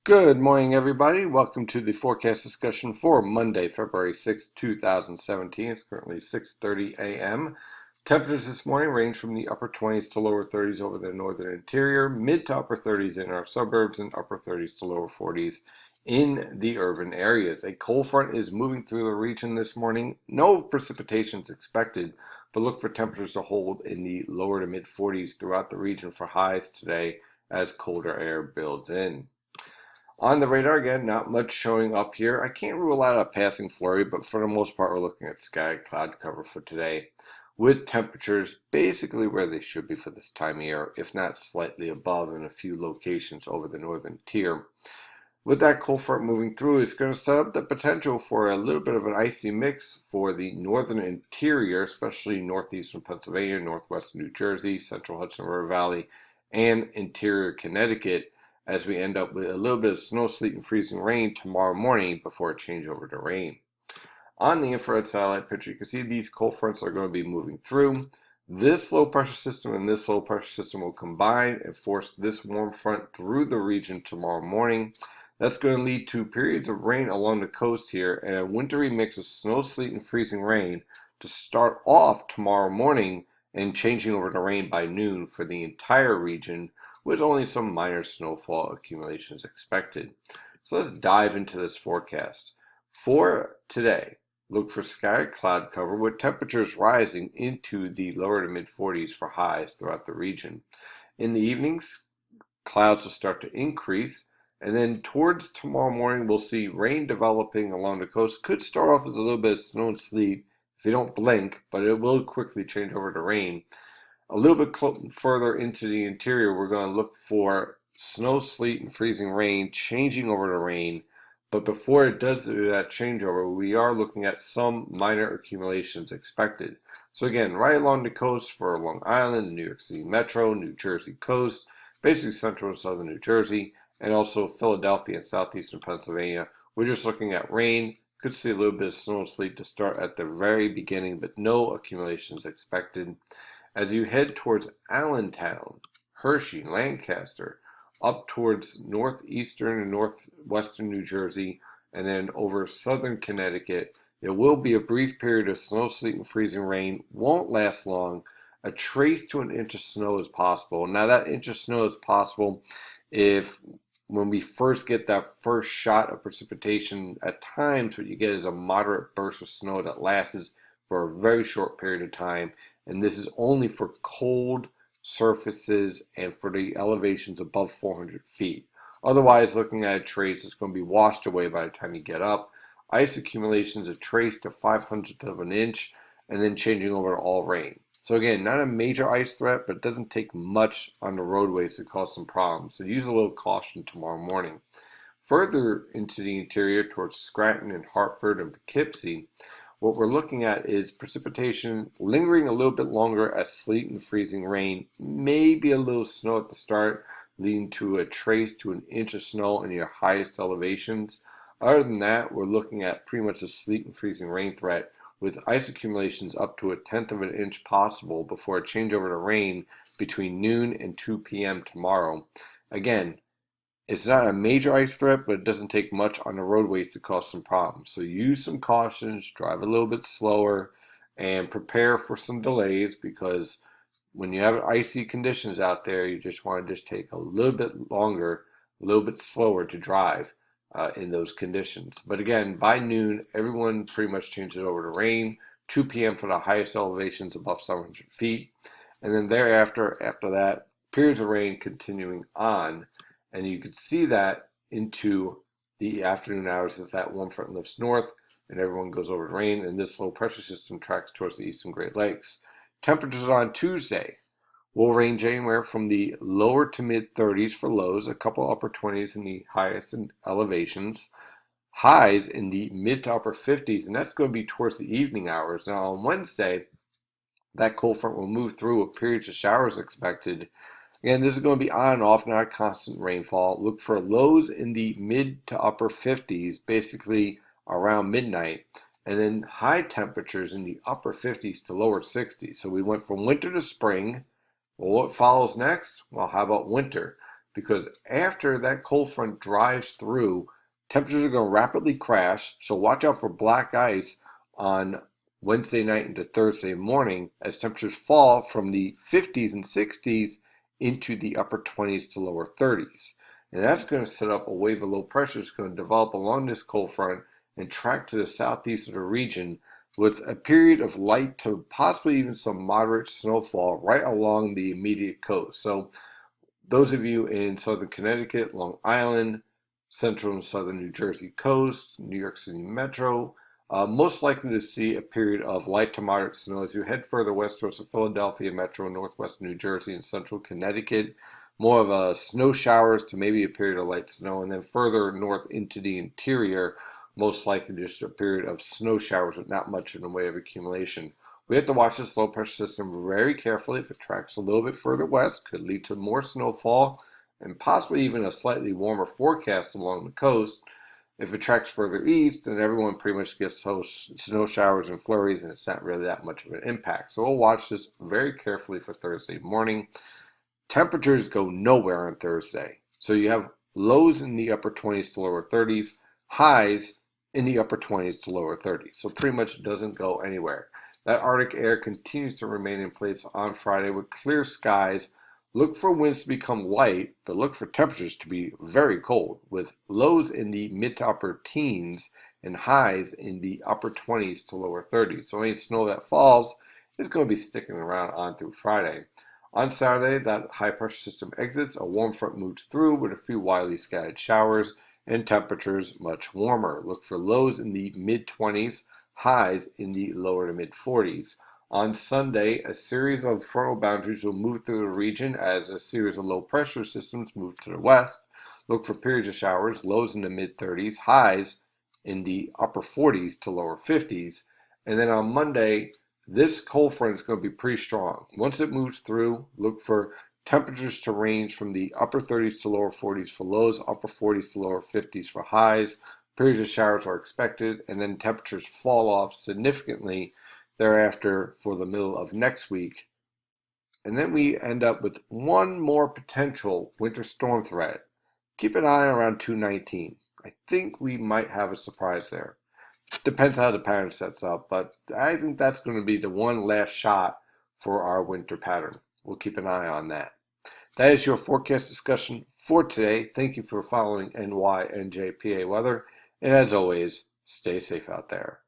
Good morning, everybody. Welcome to the forecast discussion for Monday, February 6, 2017. It's currently 6:30 a.m. Temperatures this morning range from the upper 20s to lower 30s over the northern interior, mid to upper 30s in our suburbs, and upper 30s to lower 40s in the urban areas. A cold front is moving through the region this morning. No precipitation is expected, but look for temperatures to hold in the lower to mid 40s throughout the region for highs today as colder air builds in. On the radar, again, not much showing up here. I can't rule out a passing flurry, but for the most part, we're looking at scattered cloud cover for today, with temperatures basically where they should be for this time of year, if not slightly above in a few locations over the northern tier. With that cold front moving through, it's going to set up the potential for a little bit of an icy mix for the northern interior, especially northeastern Pennsylvania, northwestern New Jersey, central Hudson River Valley, and interior Connecticut, as we end up with a little bit of snow, sleet, and freezing rain tomorrow morning before it changes over to rain. On the infrared satellite picture, you can see these cold fronts are going to be moving through. This low pressure system and this low pressure system will combine and force this warm front through the region tomorrow morning. That's going to lead to periods of rain along the coast here and a wintry mix of snow, sleet, and freezing rain to start off tomorrow morning and changing over to rain by noon for the entire region, with only some minor snowfall accumulations expected. So let's dive into this forecast. For today, look for scattered cloud cover with temperatures rising into the lower to mid 40s for highs throughout the region. In the evenings, clouds will start to increase, and then towards tomorrow morning, we'll see rain developing along the coast. Could start off as a little bit of snow and sleet if you don't blink, but it will quickly change over to rain. A little bit further into the interior, we're going to look for snow, sleet, and freezing rain changing over to rain. But before it does do that changeover, we are looking at some minor accumulations expected. So again, right along the coast for Long Island, the New York City Metro, New Jersey coast, basically central and southern New Jersey, and also Philadelphia and southeastern Pennsylvania, we're just looking at rain. Could see a little bit of snow and sleet to start at the very beginning, but no accumulations expected. As you head towards Allentown, Hershey, Lancaster, up towards northeastern and northwestern New Jersey, and then over southern Connecticut, there will be a brief period of snow, sleet, and freezing rain. Won't last long. A trace to an inch of snow is possible. Now, that inch of snow is possible if when we first get that first shot of precipitation. At times, what you get is a moderate burst of snow that lasts for a very short period of time, and this is only for cold surfaces and for the elevations above 400 feet. Otherwise, looking at a trace, it's going to be washed away by the time you get up. Ice accumulations a trace to 5/100th of an inch, and then changing over to all rain. So again, not a major ice threat, but it doesn't take much on the roadways to cause some problems. So use a little caution tomorrow morning. Further into the interior towards Scranton and Hartford and Poughkeepsie, what we're looking at is precipitation lingering a little bit longer as sleet and freezing rain, maybe a little snow at the start, leading to a trace to an inch of snow in your highest elevations. Other than that, we're looking at pretty much a sleet and freezing rain threat with ice accumulations up to 1/10 of an inch possible before a changeover to rain between noon and 2 p.m. tomorrow. Again, it's not a major ice threat, but it doesn't take much on the roadways to cause some problems. So use some cautions, drive a little bit slower, and prepare for some delays, because when you have icy conditions out there, you just want to just take a little bit longer, a little bit slower to drive in those conditions. But again, by noon, everyone pretty much changes over to rain. 2 p.m. for the highest elevations above 700 feet. And then thereafter, after that, periods of rain continuing on. And you could see that into the afternoon hours as that warm front lifts north and everyone goes over to rain, and this low pressure system tracks towards the eastern Great Lakes. Temperatures on Tuesday will range anywhere from the lower to mid 30s for lows, a couple upper 20s in the highest in elevations, highs in the mid to upper 50s, and that's going to be towards the evening hours. Now on Wednesday, that cold front will move through with periods of showers expected. Again, this is going to be on and off, not constant rainfall. Look for lows in the mid to upper 50s, basically around midnight, and then high temperatures in the upper 50s to lower 60s. So we went from winter to spring. Well, what follows next? Well, how about winter? because after that cold front drives through, temperatures are going to rapidly crash. So watch out for black ice on Wednesday night into Thursday morning as temperatures fall from the 50s and 60s into the upper 20s to lower 30s. And that's going to set up a wave of low pressure that's going to develop along this cold front and track to the southeast of the region with a period of light to possibly even some moderate snowfall right along the immediate coast. So those of you in southern Connecticut, Long Island, central and southern New Jersey coast, New York City metro, most likely to see a period of light to moderate snow as you head further west towards the Philadelphia metro, northwest New Jersey, and central Connecticut. More of a snow showers to maybe a period of light snow, and then further north into the interior, most likely just a period of snow showers with not much in the way of accumulation. We have to watch this low pressure system very carefully. If it tracks a little bit further west, could lead to more snowfall and possibly even a slightly warmer forecast along the coast. If it tracks further east, then everyone pretty much gets snow showers and flurries, and it's not really that much of an impact. So we'll watch this very carefully for Thursday morning. Temperatures go nowhere on Thursday. So you have lows in the upper 20s to lower 30s, highs in the upper 20s to lower 30s. So pretty much doesn't go anywhere. That Arctic air continues to remain in place on Friday with clear skies. Look for winds to become light, but look for temperatures to be very cold, with lows in the mid to upper teens and highs in the upper 20s to lower 30s. So any snow that falls is going to be sticking around on through Friday. On Saturday, that high pressure system exits, a warm front moves through with a few widely scattered showers and temperatures much warmer. Look for lows in the mid 20s, highs in the lower to mid 40s. On Sunday, a series of frontal boundaries will move through the region as a series of low pressure systems move to the west. Look for periods of showers, lows in the mid 30s, highs in the upper 40s to lower 50s. And then on Monday, this cold front is going to be pretty strong. Once it moves through, look for temperatures to range from the upper 30s to lower 40s for lows, upper 40s to lower 50s for highs. Periods of showers are expected, and then temperatures fall off significantly thereafter for the middle of next week. And then we end up with one more potential winter storm threat. Keep an eye around 219. I think we might have a surprise there. Depends how the pattern sets up, but I think that's going to be the one last shot for our winter pattern. We'll keep an eye on that. That is your forecast discussion for today. Thank you for following NYNJPA weather. And as always, stay safe out there.